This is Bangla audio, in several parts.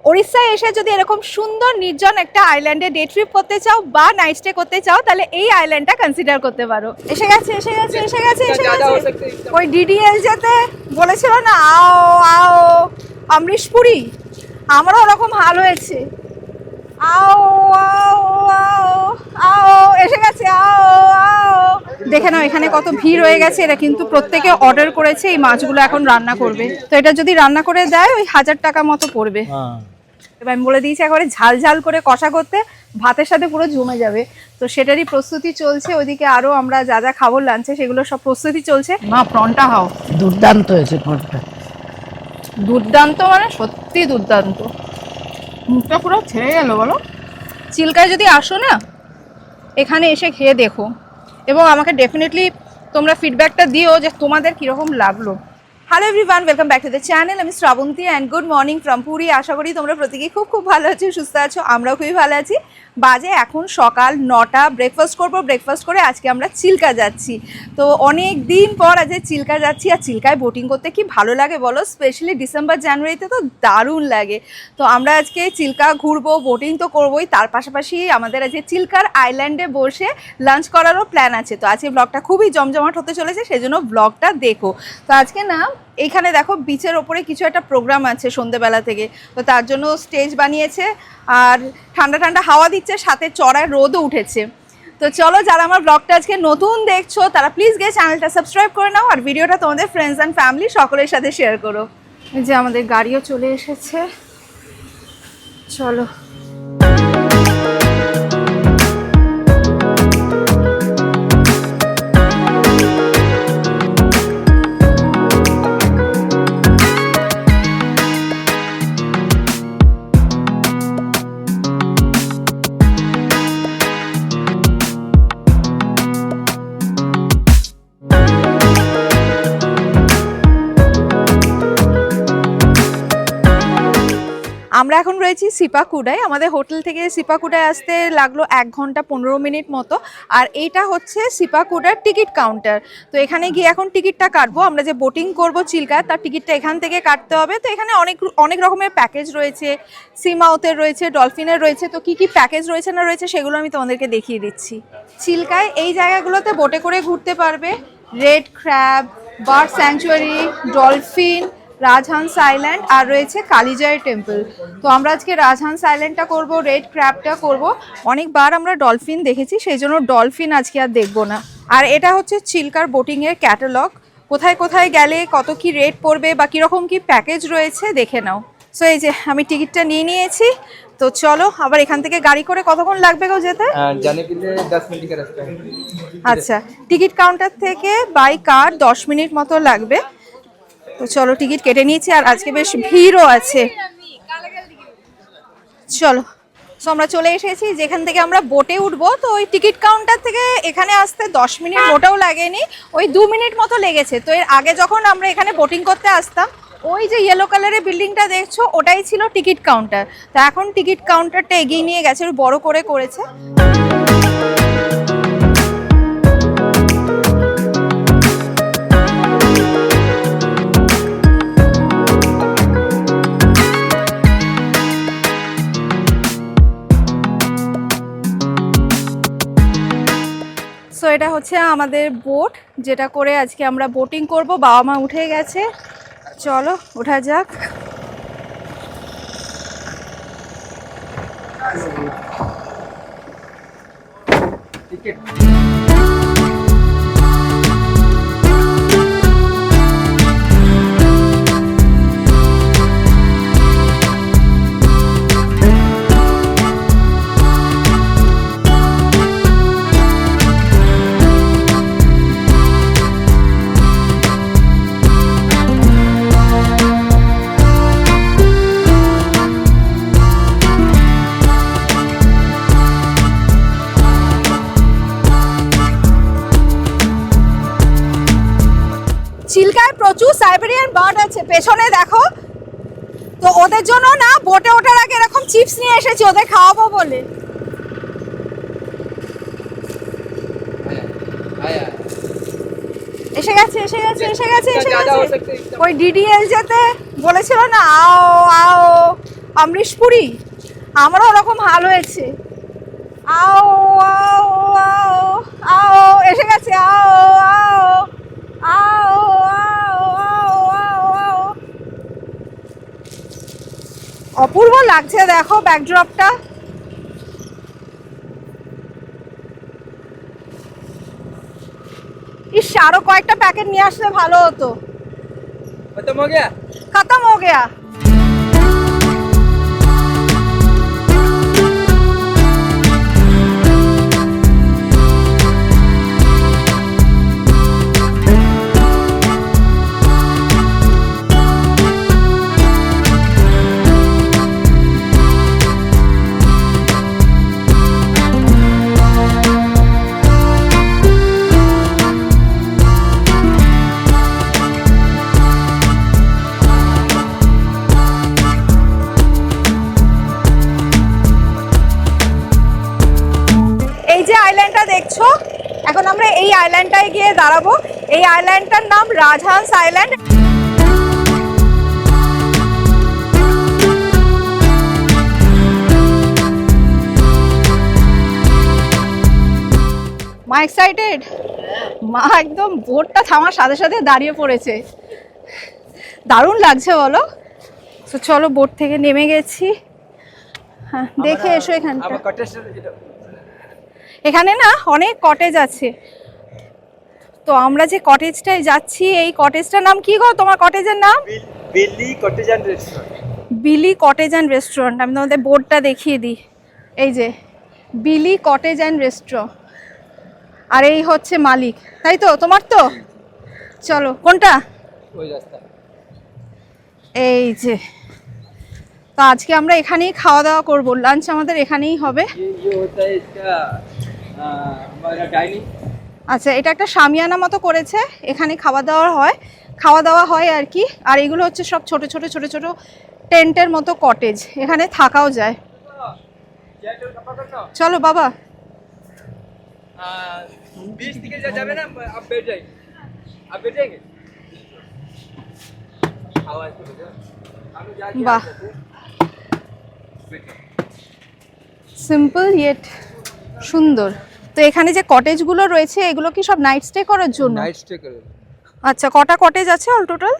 ওড়িশায় এসে যদি এরকম সুন্দর নির্জন একটা আইল্যান্ডে ডে ট্রিপ করতে চাও বা নাইট স্টে করতে চাও তাহলে এই আইল্যান্ডটা কনসিডার করতে পারো। এসে গেছে এসে গেছে এসে গেছে এসে গেছে ওই ডিডিএল যেতে বলেছিল না আও আও অমৃশপুরি, আমারও ওরকম হাল হয়েছে। আও আও আও আও এসে গেছে আও আও। দেখে নাও এখানে কত ভিড় হয়ে গেছে, এরা কিন্তু প্রত্যেকে অর্ডার করেছে এই মাছগুলো এখন রান্না করবে। তো এটা যদি রান্না করে দেয় ওই 1000 টাকা মতো পড়বে। এবার আমি বলে দিয়েছি একবারে ঝাল ঝাল করে কষা করতে, ভাতের সাথে পুরো জমে যাবে। তো সেটারই প্রস্তুতি চলছে, ওইদিকে আরো আমরা যা যা খাবো লাঞ্চে সেগুলো সব প্রস্তুতি চলছে। মা প্রনটা খাও, দুর্দান্ত হয়েছে প্রনটা। দুর্দান্ত মানে সত্যি দুর্দান্ত, মুখটা পুরো ছেড়ে গেল বলো। চিল্কায় যদি আসো না এখানে এসে খেয়ে দেখো এবং আমাকে ডেফিনেটলি তোমরা ফিডব্যাকটা দিও যে তোমাদের কীরকম লাগলো। Hello everyone, welcome back to the channel. আমি Srabanti and good morning from Puri. আশা করি তোমরা প্রত্যেকেই খুব খুব ভালো আছো, সুস্থ আছো, আমরাও খুবই ভালো আছি। বাজে এখন সকাল 9টা, ব্রেকফাস্ট করবো, ব্রেকফাস্ট করে আজকে আমরা চিল্কা যাচ্ছি। তো অনেক দিন পর আজকে চিল্কা যাচ্ছি, আর চিল্কায় বোটিং করতে কি ভালো লাগে বলো, স্পেশালি ডিসেম্বর জানুয়ারিতে তো দারুণ লাগে। তো আমরা আজকে চিল্কা ঘুরবো, বোটিং তো করবোই, তার পাশাপাশি আমাদের আজকে চিল্কার আইল্যান্ডে বসে লাঞ্চ করারও প্ল্যান আছে। তো আজকে ব্লগটা খুবই জমজমাট হতে চলেছে, সেজন্য ব্লগটা দেখো। তো আজকে না এইখানে দেখো বিচের ওপরে কিছু একটা প্রোগ্রাম আছে সন্ধ্যেবেলা থেকে, তো তার জন্য স্টেজ বানিয়েছে আর ঠান্ডা ঠান্ডা হাওয়া দিচ্ছে, সাথে চড়ায় রোদও উঠেছে। তো চলো, যারা আমার ব্লগটা আজকে নতুন দেখছো তারা প্লিজ গিয়ে চ্যানেলটা সাবস্ক্রাইব করে নাও আর ভিডিওটা তোমাদের ফ্রেন্ডস অ্যান্ড ফ্যামিলি সকলের সাথে শেয়ার করো। এই যে আমাদের গাড়িও চলে এসেছে, চলো। আমরা এখন রয়েছি সিপাকুডায়। আমাদের হোটেল থেকে সিপাকুডায় আসতে লাগলো 1 ঘন্টা 15 মিনিট মতো। আর এইটা হচ্ছে সিপাকুডার টিকিট কাউন্টার। তো এখানে গিয়ে এখন টিকিটটা কাটবো। আমরা যে বোটিং করবো চিল্কা, তার টিকিটটা এখান থেকে কাটতে হবে। তো এখানে অনেক রকমের প্যাকেজ রয়েছে, সি মাউথের রয়েছে, ডলফিনের রয়েছে। তো কি কি প্যাকেজ রয়েছে না রয়েছে সেগুলো আমি তোমাদেরকে দেখিয়ে দিচ্ছি। চিল্কায় এই জায়গাগুলোতে বোটে করে ঘুরতে পারবে, red crab, bird sanctuary, dolphin, Rajhans island আর রয়েছে কালিজাই টেম্পল। তো আমরা আজকে রাজহান্স আইল্যান্ডটা করব, রেড ক্র্যাবটা করব। অনেকবার আমরা ডলফিন দেখেছি, সেই জন্য ডলফিন আজকে আর দেখবো না। আর এটা হচ্ছে চিল্কার বোটিংয়ের ক্যাটালগ, কোথায় কোথায় গেলে কত কি রেট পড়বে বা কীরকম কি প্যাকেজ রয়েছে দেখে নাও। সো এই যে আমি টিকিটটা নিয়ে নিয়েছি। তো চলো, আবার এখান থেকে গাড়ি করে কতক্ষণ লাগবে গো যেতে? जाने के लिए 10 मिनट का रास्ता है। আচ্ছা, টিকিট কাউন্টার থেকে বাই কার 10 মিনিট মতো লাগবে। তো চলো, টিকিট কেটে নিয়েছি আর আজকে বেশ ভিড়ও আছে। চলো, সো আমরা চলে এসেছি যেখান থেকে আমরা বোটে উঠবো। তো ওই টিকিট কাউন্টার থেকে এখানে আসতে 10 মিনিট মোটেও লাগেনি, ওই 2 মিনিট মতো লেগেছে। তো এর আগে যখন আমরা এখানে বোটিং করতে আসতাম, ওই যে ইয়েলো কালারের বিল্ডিংটা দেখছো ওটাই ছিল টিকিট কাউন্টার। তো এখন টিকিট কাউন্টারটা এগিয়ে নিয়ে গেছে, বড় করে করেছে। সো এটা হচ্ছে আমাদের বোট, যেটা করে আজকে আমরা বোটিং করব। বাবা মা উঠে গেছে, চলো ওঠা যাক। চিল্কায় প্রচুর সাইবেরিয়ান বার্ড আছে, পেছনে দেখো। তো ওদের জন্য না বোটে ওঠার আগে এরকম চিপস নিয়ে এসেছি, ওদের খাওয়াবো বলে। এসে গেছে এসে গেছে এসে গেছে এসে গেছে ওই ডিডিএল যেতে বলেছিল না আও আও অমৃশপুরি, আমারও ওরকম হাল হয়েছে। আও আও আও আও, এসে গেছে। আও আও আও আও আও আও আও। অপূর্ব লাগছে, দেখো ব্যাকড্রপটা। ইস, আরো কয়েকটা প্যাকেট নিয়ে আসলে ভালো হতো। खत्म हो गया। खत्म हो गया। এই যে আইল্যান্ডটা দেখছো, এখন আমরা এই আইল্যান্ডটায় গিয়ে দাঁড়াবো। এই আইল্যান্ডটার নাম রাজহাঁস আইল্যান্ড। মা এক্সাইটেড, মা একদম বোটটা থামার সাথে সাথে দাঁড়িয়ে পড়েছে। দারুণ লাগছে বলো। তো চলো, বোট থেকে নেমে গেছি। হ্যাঁ, দেখে এসো এখানটা। अब कटेज এখানে না অনেক কটেজ আছে। তো আমরা যে কটেজটায় যাচ্ছি, এই কটেজটার নাম কি গো? তোমার কটেজের নাম? बिल्ली कॉटेज एंड रेस्टोरेंट। বিলি কটেজ অ্যান্ড রেস্টুরেন্ট। আমি তোমাদের বোর্ডটা দেখিয়ে দিই। এই যে বিলি কটেজ অ্যান্ড রেস্টুরেন্ট, আর এই হচ্ছে মালিক, তাই তো? তোমার তো? চলো, কোনটা? वही रास्ता। এই যে, তো আজকে আমরা এখানেই খাওয়া দাওয়া করবো। লাঞ্চ আমাদের এখানেই হবে। ये होता है इसका हमारा डाइनिंग। আচ্ছা, এটা একটা শামিয়ানা মতো করেছে, এখানে খাওয়া দাওয়া হয় আর কি। আর এগুলো হচ্ছে সব ছোট ছোট ছোট ছোট টেন্টের মতো কটেজ, এখানে থাকাও যায়। চলো বাবা। बीच दिखे जावे ना, आप बैठ जाएंगे। आप बैठ जाएंगे। आवाज तो बजाओ। हम जाके वाह, সিম্পল ইয়েট সুন্দর। তো এখানে যে কটেজগুলো রয়েছে, এগুলো কি সব নাইট স্টে করার জন্য? नाइट स्टे करो। আচ্ছা, কটা কটেজ আছে অল টোটাল?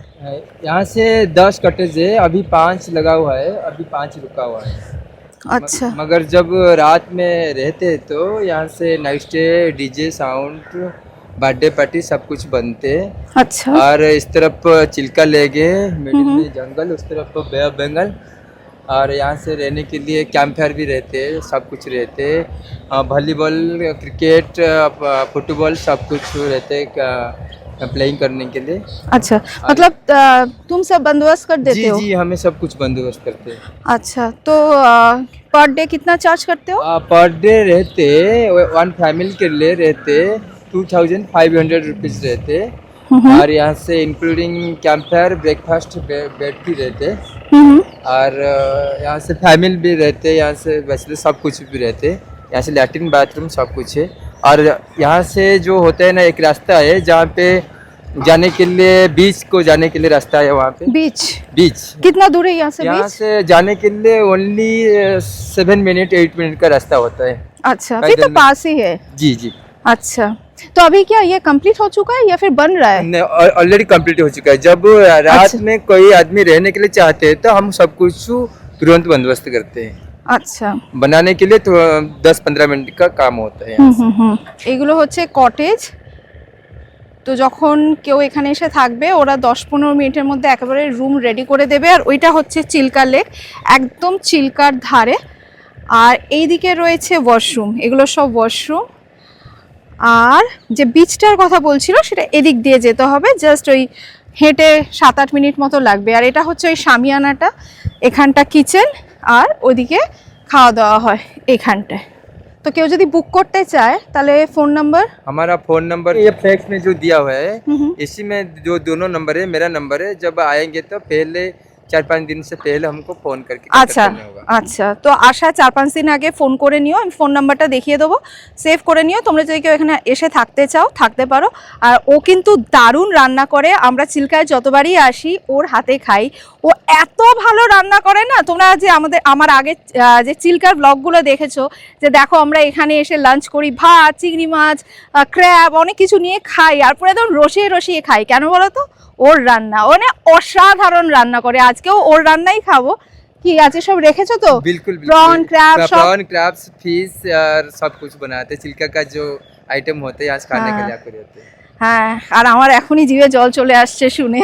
यहाँ से 10 कटेज है, अभी 5 लगा हुआ है, अभी 5 रुका हुआ है। আচ্ছা मगर जब रात में रहते तो यहाँ से night stay, DJ, sound, birthday party सब कुछ बनते। আচ্ছা और इस तरफ चिल्का लेके मिडिल में जंगल, उस तरफ बे ऑफ बंगाल। और यहाँ से रहने के लिए कैंप फायर भी रहते, सब कुछ रहते। वॉलीबॉल, क्रिकेट, फुटबॉल सब कुछ रहते प्लेइंग करने के लिए। अच्छा, मतलब तुम सब बंदोबस्त कर देते जी हो? जी, हमें सब कुछ बंदोबस्त करते हैं। अच्छा, तो पर डे कितना चार्ज करते हो? पर डे रहते, वन फैमिली के लिए रहते 2500 रुपीज़ रहते। और यहाँ से including camp fire, breakfast, bed भी रहते। और यहाँ से फैमिली भी रहते, यहाँ से वैसे सब कुछ भी रहते। यहाँ से लैट्रिन, बाथरूम सब कुछ है। और यहाँ से जो होता है ना, एक रास्ता है जहाँ पे जाने के लिए, बीच को जाने के लिए रास्ता है वहाँ पे। बीच बीच कितना दूर है यहाँ से? यहाँ बीच से जाने के लिए ओनली 7 मिनट 8 मिनट का रास्ता होता है। अच्छा, फिर तो पैदल में। पास ही है। जी जी, अच्छा, तो अभी क्या ये कंप्लीट हो चुका है या फिर बन रहा है? ऑलरेडी कंप्लीट हो चुका है। जब रात अच्छा। में कोई आदमी रहने के लिए चाहते हैं तो हम सब कुछ तुरंत बंदोबस्त करते हैं। আচ্ছা, बनाने के लिए तो 10-15 मिनट का काम होता है। এগুলো হচ্ছে কটেজ। তো যখন কেউ এখানে এসে থাকবে, ওরা 10-15 মিনিটের মধ্যে একেবারে রুম রেডি করে দেবে। আর ওইটা হচ্ছে চিল্কা লেক, একদম চিল্কার ধারে। আর এইদিকে রয়েছে ওয়াশরুম, এগুলো সব ওয়াশরুম। আর যে বিচটার কথা বলছিল, সেটা এদিক দিয়ে যেতে হবে, জাস্ট ওই হেঁটে 7-8 মিনিট মতো লাগবে। আর এটা হচ্ছে ওই শামিয়ানাটা, এখানটা কিচেন, আর ওদিকে খাওয়া দাওয়া হয় এখানটায়। তো কেউ যদি বুক করতে চায় তাহলে ফোন নাম্বার? हमारा फ़ोन नंबर ये फ्लैक्स में जो दिया हुआ है, इसी में जो दोनों नंबर है, मेरा नंबर है। जब आएंगे तो पहले 4-5 दिन से पहले हमको फ़ोन करके अच्छा, करना होगा। আচ্ছা, তো আসা 4-5 দিন আগে ফোন করে নিও, আমি ফোন নাম্বারটা দেখিয়ে দেবো, সেভ করে নিও। তোমরা যদি কেউ এখানে এসে থাকতে চাও থাকতে পারো। আর ও কিন্তু দারুণ রান্না করে, আমরা চিল্কায় যতবারই আসি ওর হাতে খাই। ও এত ভালো রান্না করে না, তোমরা যে আমার আগে যে চিল্কার ব্লগগুলো দেখেছো, যে দেখো আমরা এখানে এসে লাঞ্চ করি, ভাত, চিংড়ি মাছ, ক্র্যাব, অনেক কিছু নিয়ে খাই, আর পুরো একদম রসিয়ে রসিয়ে খাই। কেন বলো তো? ওর রান্না, ও না অসাধারণ রান্না করে। আজকেও ওর রান্নাই খাবো। কি আছে সব রেখেছো তো? बिल्कुल प्रॉन क्रैब सब। प्रॉन क्रैब्स फिश और सब कुछ बनाते हैं। चिल्का का जो आइटम होते हैं आज खाने के लिए आपको रहते हैं। হ্যাঁ, আর আমার এখনই জিভে জল চলে আসছে শুনে।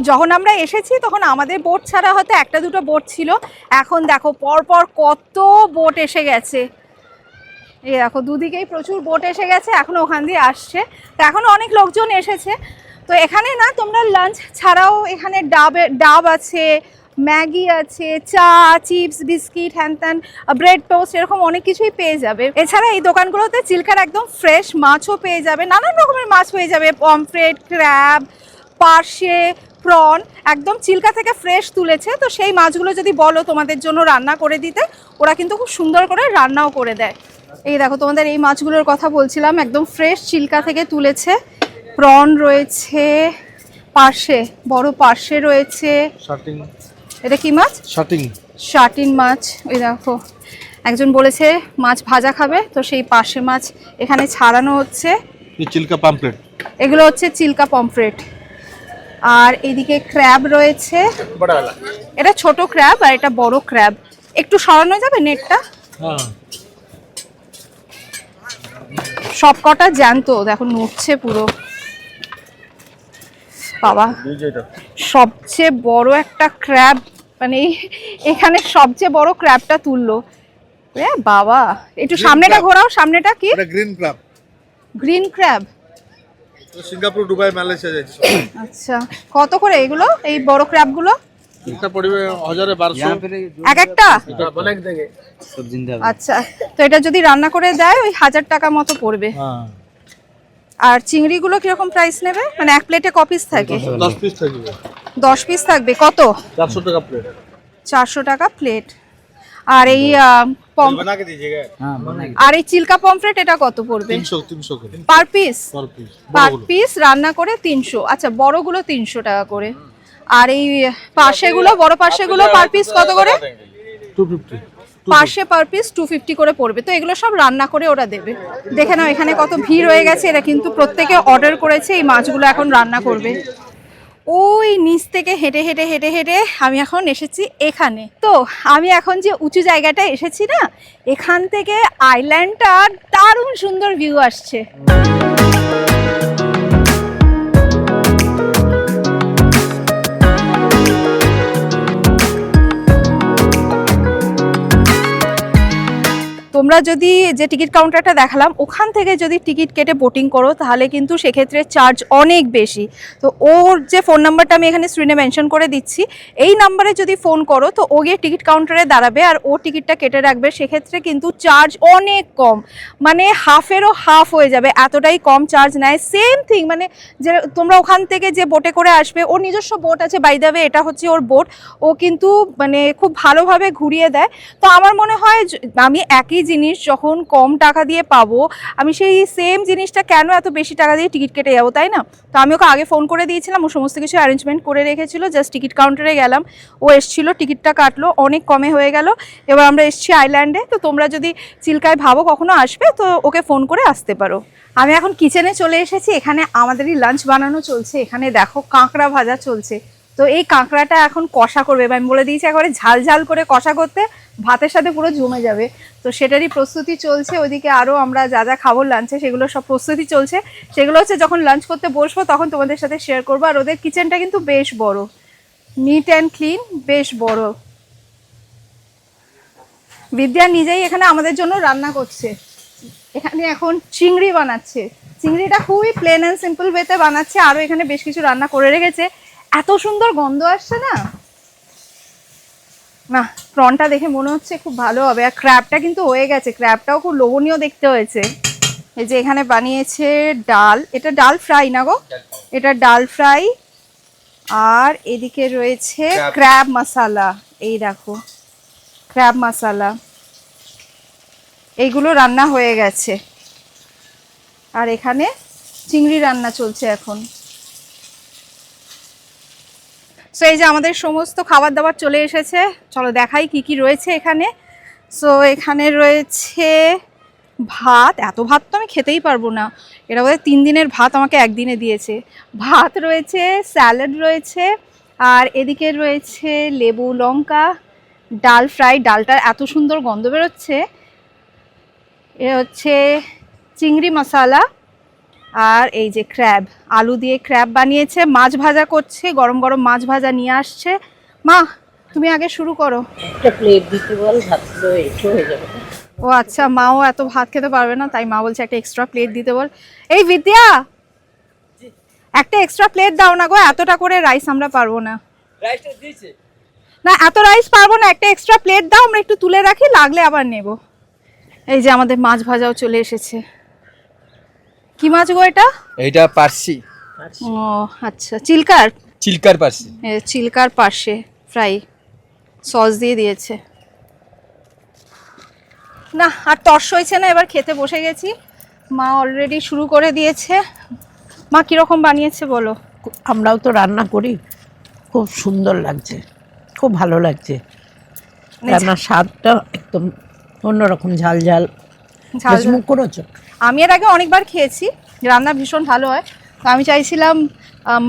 যখন আমরা এসেছি তখন আমাদের বোট ছাড়া হয়তো 1-2 বোট ছিল, এখন দেখো পরপর কত বোট এসে গেছে। এই দেখো দুদিকেই প্রচুর বোট এসে গেছে, এখন ওখান দিয়ে আসছে। তো এখন অনেক লোকজন এসেছে। তো এখানে না তোমরা লাঞ্চ ছাড়াও এখানে ডাব আছে, ম্যাগি আছে, চা, চিপস, বিস্কিট, হ্যানত্যান, ব্রেড টোস্ট, এরকম অনেক কিছুই পেয়ে যাবে। এছাড়া এই দোকানগুলোতে চিল্কার একদম ফ্রেশ মাছও পেয়ে যাবে, নানান রকমের মাছ পেয়ে যাবে, পমফ্রেট, ক্র্যাব, পার্শে, প্রন, একদম চিল্কা থেকে ফ্রেশ তুলেছে। তো সেই মাছগুলো যদি বলো তোমাদের জন্য রান্না করে দিতে, ওরা কিন্তু খুব সুন্দর করে রান্নাও করে দেয়। এই দেখো তোমাদের এই মাছগুলোর কথা বলছিলাম, একদম ফ্রেশ চিল্কা থেকে তুলেছে। প্রন রয়েছে, পার্শে, বড় পার্শে রয়েছে। এটা কি মাছ? শাটিন মাছ। ওই দেখো একজন বলেছে মাছ ভাজা খাবে, তো সেই পার্শে মাছ এখানে ছাড়ানো হচ্ছে। চিল্কা পাম্পলেট, এগুলো হচ্ছে চিল্কা পমফ্রেট। আর এইদিকে ক্র্যাব রয়েছে, এটা ছোট ক্র্যাব আর এটা বড় ক্র্যাব। একটু সরানো যাবে নেটটা? সবকটা জ্যান্ত, দেখো নড়ছে পুরো। বাবা, সবচেয়ে বড় একটা ক্র্যাব, মানে এখানে সবচেয়ে বড় ক্র্যাবটা তুললো। বাবা, একটু সামনেটা ঘোরাও। সামনেটা কি? Green crab. Green crab, Singapore, Dubai, Malaysia যাচ্ছে। আচ্ছা, কত করে এগুলো, এই বড় ক্র্যাবগুলো? এটা পড়বে 1000-1200 এক একটা? আচ্ছা, তো এটা যদি রান্না করে দেয় ওই 1000 টাকা মতো পড়বে। আর চিংড়িগুলো কিরকম প্রাইস নেবে? মানে এক প্লেটে ক পিস থাকে? 10 পিস থাকবে। 10 পিস থাকবে। কত? 400 টাকা প্লেট। 400 টাকা প্লেট। আর এই बना के दीजिएगा। আর এই চিল্কা পমফ্রেট এটা কত পড়বে? 300 করে পার পিস? পার বড়গুলো। পিস রান্না করে 300। আচ্ছা, বড়গুলো 300 টাকা করে। আর এই পাশেগুলো, বড় পাশেগুলো পার পিস কত করে? 250। পাশে পার পিস 250 করে পড়বে। তো এগুলো সব রান্না করে ওরা দেবে। দেখে নাও এখানে কত ভিড় হয়ে গেছে। এরা কিন্তু প্রত্যেকে অর্ডার করেছে এই মাছগুলো এখন রান্না করবে। ওই নিচ থেকে হেঁটে হেঁটে হেঁটে হেঁটে আমি এখন এসেছি এখানে। তো আমি এখন যে উঁচু জায়গাটায় এসেছি না, এখান থেকে আইল্যান্ডটা দারুণ সুন্দর ভিউ আসছে। তোমরা যদি যে টিকিট কাউন্টারটা দেখালাম ওখান থেকে যদি টিকিট কেটে বোটিং করো তাহলে কিন্তু সেক্ষেত্রে চার্জ অনেক বেশি। তো ওর যে ফোন নাম্বারটা আমি এখানে স্ক্রিনে মেনশন করে দিচ্ছি, এই নাম্বারে যদি ফোন করো তো ও গিয়ে টিকিট কাউন্টারে দাঁড়াবে আর ও টিকিটটা কেটে রাখবে। সেক্ষেত্রে কিন্তু চার্জ অনেক কম, মানে হাফেরও হাফ হয়ে যাবে, এতটাই কম চার্জ নেয়। সেম থিং, মানে যে তোমরা ওখান থেকে যে বোটে করে আসবে, ওর নিজস্ব বোট আছে, বাই দ্য ওয়ে এটা হচ্ছে ওর বোট। ও কিন্তু মানে খুব ভালোভাবে ঘুরিয়ে দেয়। তো আমার মনে হয় আমি একই জিনিস যখন কম টাকা দিয়ে পাবো, আমি সেই সেম জিনিসটা কেন এত বেশি টাকা দিয়ে টিকিট কেটে যাবো, তাই না? তো আমি ওকে আগে ফোন করে দিয়েছিলাম, ও সমস্ত কিছু অ্যারেঞ্জমেন্ট করে রেখেছিল। জাস্ট টিকিট কাউন্টারে গেলাম, ও এসছিল, টিকিটটা কাটলো, অনেক কমে হয়ে গেল। এবার আমরা এসছি আইল্যান্ডে। তো তোমরা যদি চিল্কায় ভাবো কখনো আসবে তো ওকে ফোন করে আসতে পারো। আমি এখন কিচেনে চলে এসেছি, এখানে আমাদেরই লাঞ্চ বানানো চলছে। এখানে দেখো কাঁকড়া ভাজা চলছে। তো এই কাঁকড়াটা এখন কষা করবে, আমি বলে দিয়েছি একেবারে ঝাল ঝাল করে কষা করতে, ভাতের সাথে পুরো জমে যাবে। তো সেটারই প্রস্তুতি চলছে। ওইদিকে আরও আমরা যা যা খাবো লাঞ্চে সেগুলো সব প্রস্তুতি চলছে। সেগুলো হচ্ছে যখন লাঞ্চ করতে বসবো তখন তোমাদের সাথে শেয়ার করবো। আর ওদের কিচেনটা কিন্তু বেশ বড়, নিট অ্যান্ড ক্লিন, বেশ বড়। বিদ্যা নিজেই এখানে আমাদের জন্য রান্না করছে। এখানে এখন চিংড়ি বানাচ্ছে। চিংড়িটা খুবই প্লেন অ্যান্ড সিম্পল ওয়েতে বানাচ্ছে। আরও এখানে বেশ কিছু রান্না করে রেখেছে। এত সুন্দর গন্ধ আসছে না, না প্রনটা দেখে মনে হচ্ছে খুব ভালো হবে। আর ক্র্যাবটা কিন্তু হয়ে গেছে, ক্র্যাবটাও খুব লোভনীয় দেখতে হয়েছে। এই যে এখানে বানিয়েছে ডাল, এটা ডাল ফ্রাই না গো, এটা ডাল ফ্রাই। আর এদিকে রয়েছে ক্র্যাব মশালা, এই দেখো ক্র্যাব মশালা, এইগুলো রান্না হয়ে গেছে। আর এখানে চিংড়ি রান্না চলছে এখন। সো এই যে আমাদের সমস্ত খাবার দাবার চলে এসেছে, চলো দেখাই কি কি রয়েছে এখানে। সো এখানে রয়েছে ভাত, এত ভাত তো আমি খেতেই পারবো না, এটা বোধহয় 3 দিনের ভাত আমাকে একদিনে দিয়েছে। ভাত রয়েছে, স্যালাড রয়েছে, আর এদিকে রয়েছে লেবু লঙ্কা, ডাল ফ্রাই, ডালটার এত সুন্দর গন্ধ বেরোচ্ছে। এ হচ্ছে চিংড়ি মশালা, আর এই যে ক্র্যাব, আলু দিয়ে ক্র্যাব বানিয়েছে, মাছ ভাজা করছে, গরম গরম মাছ ভাজা নিয়ে আসছে। মা তুমি আগে শুরু করো। একটা প্লেট দিতে বল, ভাতগুলো একটু হয়ে যাবে। ও আচ্ছা, মাও এত ভাত খেতে পারবে না, তাই মা বলছে একটা এক্সট্রা প্লেট দিতে বল। এই বিদ্যা, একটা এক্সট্রা প্লেট দাও না গো, এতটা করে রাইস আমরা পারবো না। রাইসটা দিয়েছে না এত রাইস পারবো না, একটা এক্সট্রা প্লেট দাও, আমরা একটু তুলে রাখি, লাগলে আবার নেব। এই যে আমাদের মাছ ভাজাও চলে এসেছে। কি মাছ গো এটা? এইটা পার্সি, ও আচ্ছা, চিলকার, চিলকার পার্সি। চিলকার পাশে ফ্রাই, সস দিয়ে দিয়েছে। না আর তর্স হয়েছে না, এবার খেতে বসে গেছি। মা অলরেডি শুরু করে দিয়েছে। মা কিরকম বানিয়েছে বলো? আমরাও তো রান্না করি, খুব সুন্দর লাগছে, খুব ভালো লাগছে। রান্নার স্বাদটা একদম অন্যরকম, ঝাল ঝাল। ঝাল মুখ করেছো? আমি এর আগে অনেকবার খেয়েছি, রান্না ভীষণ ভালো হয়। তো আমি চাইছিলাম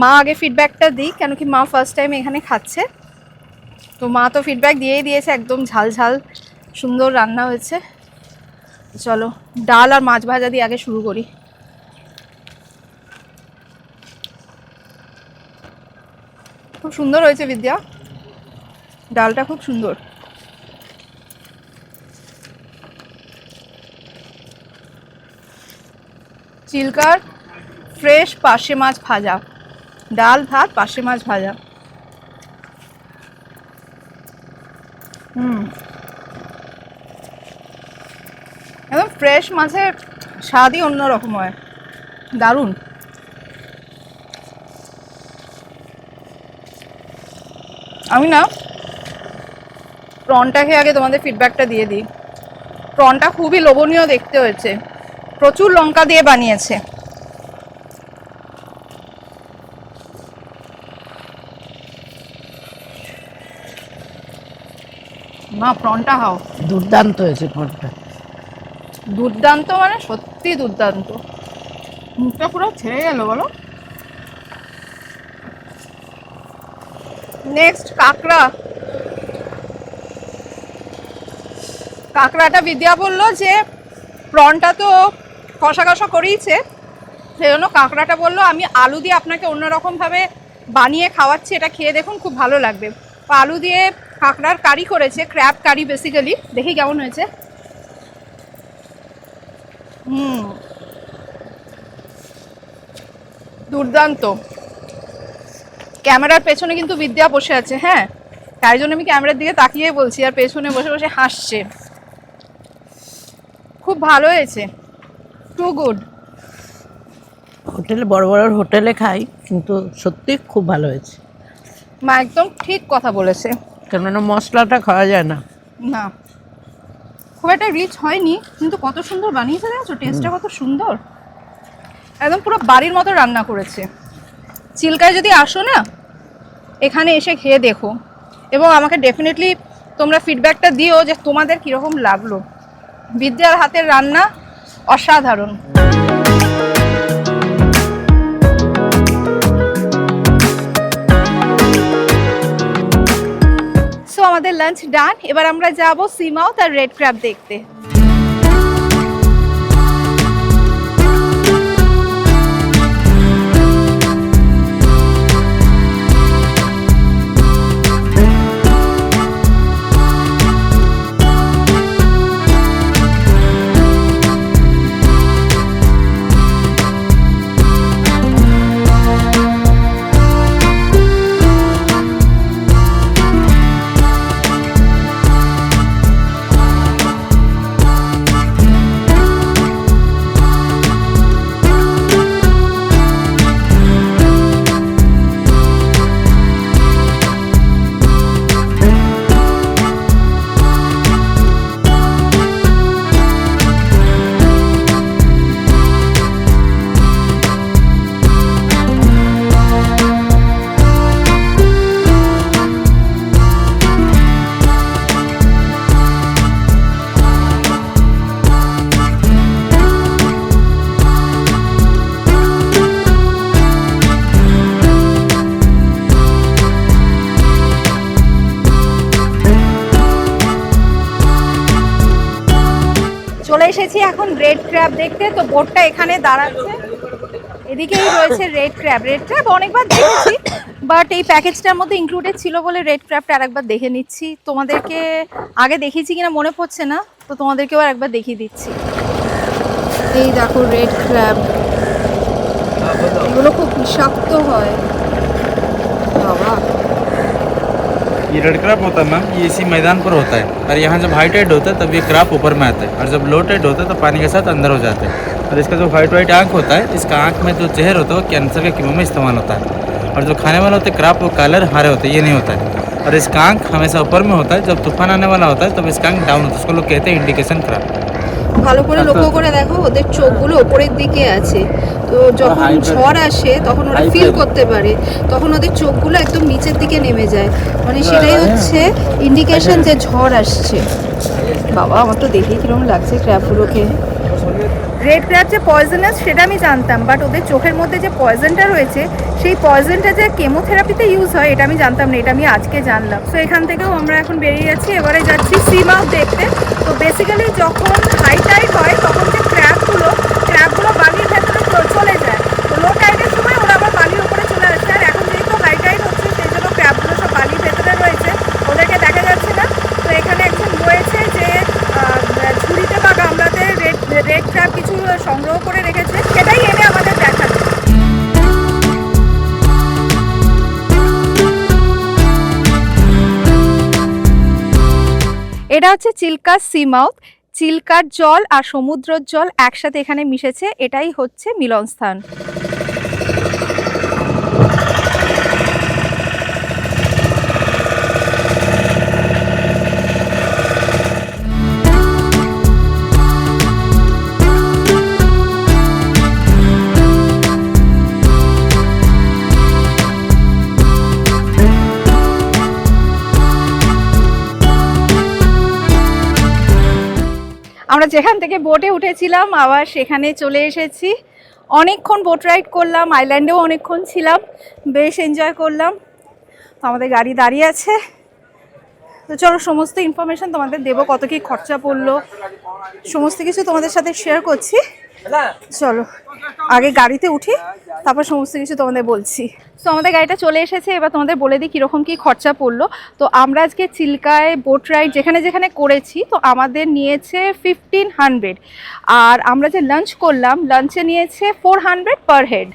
মা আগে ফিডব্যাকটা দিই, কেন কি মা ফার্স্ট টাইম এখানে খাচ্ছে। তো মা তো ফিডব্যাক দিয়েই দিয়েছে, একদম ঝাল ঝাল সুন্দর রান্না হয়েছে। চলো ডাল আর মাছ ভাজা দিয়ে আগে শুরু করি। খুব সুন্দর হয়েছে বিদ্যা, ডালটা খুব সুন্দর। চিলকার ফ্রেশ পার্শে মাছ ভাজা, ডাল ভাত পার্শে মাছ ভাজা। একদম ফ্রেশ মাছের স্বাদই অন্যরকম হয়, দারুণ। আমি না প্রনটা খেয়ে আগে তোমাদের ফিডব্যাকটা দিয়ে দিই। প্রনটা খুবই লোভনীয় দেখতে হয়েছে, প্রচুর লঙ্কা দিয়ে বানিয়েছে। মা প্রনটা খাও, দুর্দান্ত হয়েছে পরোটা। দুর্দান্ত মানে সত্যি দুর্দান্ত, মুখটা পুরো ছেড়ে গেল বলো। নেক্সট কাঁকড়া। কাঁকড়াটা বিদ্যা বললো যে প্রনটা তো কষা কষা করেইছে, সেই জন্য কাঁকড়াটা বললো আমি আলু দিয়ে আপনাকে অন্যরকমভাবে বানিয়ে খাওয়াচ্ছি, এটা খেয়ে দেখুন খুব ভালো লাগবে। আলু দিয়ে কাঁকড়ার কারি করেছে, ক্র্যাব কারি বেসিক্যালি। দেখি কেমন হয়েছে। দুর্দান্ত। ক্যামেরার পেছনে কিন্তু বিদ্যা বসে আছে, হ্যাঁ, তাই জন্য আমি ক্যামেরার দিকে তাকিয়ে বলছি, আর পেছনে বসে বসে হাসছে। খুব ভালো হয়েছে, টু গুড। হোটেলে, বড় বড় হোটেলে খাই, কিন্তু সত্যি খুব ভালো হয়েছে। মা একদম ঠিক কথা বলেছে, কেননা মশলাটা খাওয়া যায় না। না খুব একটা রিচ হয়নি, কিন্তু কত সুন্দর বানিয়েছে দেখো, টেস্টটা কত সুন্দর, একদম পুরো বাড়ির মতো রান্না করেছে। চিল্কায় যদি আসো না, এখানে এসে খেয়ে দেখো, এবং আমাকে ডেফিনেটলি তোমরা ফিডব্যাকটা দিও যে তোমাদের কীরকম লাগলো। বিদ্যার হাতের রান্না অসাধারণ। সো আমাদের লাঞ্চ ডান, এবার আমরা যাব সি মাউথ আর রেড ক্র্যাব দেখতে। এসেছি এখন রেড ক্র্যাব দেখতে। তো বোটটা এখানে দাঁড়াচ্ছে, এদিকেই রয়েছে রেড ক্র্যাব। রেড ক্র্যাব অনেকবার দেখেছি, বাট এই প্যাকেজটার মধ্যে ইনক্লুডেড ছিল বলে রেড ক্র্যাবটা আরেকবার দেখে নিচ্ছি। তোমাদেরকে আগে দেখিয়েছি কিনা মনে পড়ছে না, তো তোমাদেরকেও আরেকবার দেখিয়ে দিচ্ছি। এই দেখো রেড ক্র্যাব, এগুলো খুব বিষাক্ত হয় বাবা। ये रेड क्रैप होता है मैम, ये इसी मैदान पर होता है और यहाँ जब हाई टाइड होता है तब ये क्रैप ऊपर में आता है और जब लो टाइड होता है तो पानी के साथ अंदर हो जाता है। और इसका जो वाइट वाइट आँख होता है, इसका आँख में जो जहर होता है वो कैंसर के कीमों में इस्तेमाल होता है। और जो खाने वाला होता है क्रैप, वो कलर हरे होते हैं, ये नहीं होता है। और इसका आँख हमेशा ऊपर में होता है, जब तूफान आने वाला होता है तब इसका आँख डाउन होता है, उसको लोग कहते हैं इंडिकेशन क्रैप। ভালো করে লক্ষ্য করে দেখো, ওদের চোখগুলো ওপরের দিকে আছে। তো যখন ঝড় আসে তখন ওরা ফিল করতে পারে, তখন ওদের চোখগুলো একদম নিচের দিকে নেমে যায়, মানে সেটাই হচ্ছে ইন্ডিকেশন যে ঝড় আসছে। বাবা আমার তো দেখেই কিরকম লাগছে ক্র্যাবগুলোকে। রেড ক্র্যাব যে পয়জনাস সেটা আমি জানতাম, বাট ওদের চোখের মধ্যে যে পয়জনটা রয়েছে সেই পয়জনটা যে কেমোথেরাপিতে ইউজ হয় এটা আমি জানতাম না, এটা আমি আজকে জানলাম। তো এখান থেকেও আমরা এখন বেরিয়ে যাচ্ছি, এবারে যাচ্ছি সি মাউথ দেখতে। তো বেসিক্যালি যখন হাই টাইড হয় তখন যে ক্র্যাবগুলো বালির ভেতরে চলে যায়, তো লো টাইডের সময় ওরা আবার বালির ওপরে চলে আসে। আর এখন যেহেতু হাই টাইড হচ্ছে সেই জন্য ক্র্যাবগুলো সব বালির ভেতরে রয়েছে, ওদেরকে দেখা যাচ্ছে না। তো এখানে একজন রয়েছে যে ঝুড়িতে বা গামলাতে রেড ক্র্যাব কিছু সংগ্রহ করে রেখেছে, সেটাই এনে আমাদের দেখাবে। এটা হচ্ছে চিল্কা সি মাউথ। চিল্কার জল আর সমুদ্রের জল একসাথে এখানে মিশেছে, এটাই হচ্ছে মিলনস্থান। আমরা যেখান থেকে বোটে উঠেছিলাম আবার সেখানে চলে এসেছি। অনেকক্ষণ বোট রাইড করলাম, আইল্যান্ডেও অনেকক্ষণ ছিলাম, বেশ এনজয় করলাম। তো আমাদের গাড়ি দাঁড়িয়ে আছে, তো চলো সমস্ত ইনফরমেশন তোমাদের দেবো, কত কী খরচা পড়লো সমস্ত কিছু তোমাদের সাথে শেয়ার করছি। চলো আগে গাড়িতে উঠি, তারপর সমস্ত কিছু তোমাদের বলছি। তো আমাদের গাড়িটা চলে এসেছে, এবার তোমাদের বলে দিই কীরকম কী খরচা পড়লো। তো আমরা আজকে চিল্কায় বোট রাইড যেখানে যেখানে করেছি তো আমাদের নিয়েছে 1500, আর আমরা যে লাঞ্চ করলাম লাঞ্চে নিয়েছে 400 পার হেড।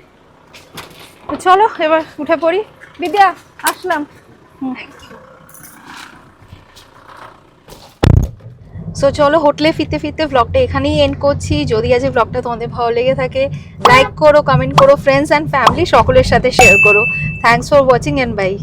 তো চলো এবার উঠে পড়ি। বিদ্যা আসলাম। সো চলো হোটেলে ফিরতে ফিরতে ব্লগটা এখানেই এন্ড করছি। যদি আজ ব্লগটা তোমাদের ভালো লেগে থাকে লাইক করো, কমেন্ট করো, ফ্রেন্ডস অ্যান্ড ফ্যামিলি সকলের সাথে শেয়ার করো। Thanks for watching and by.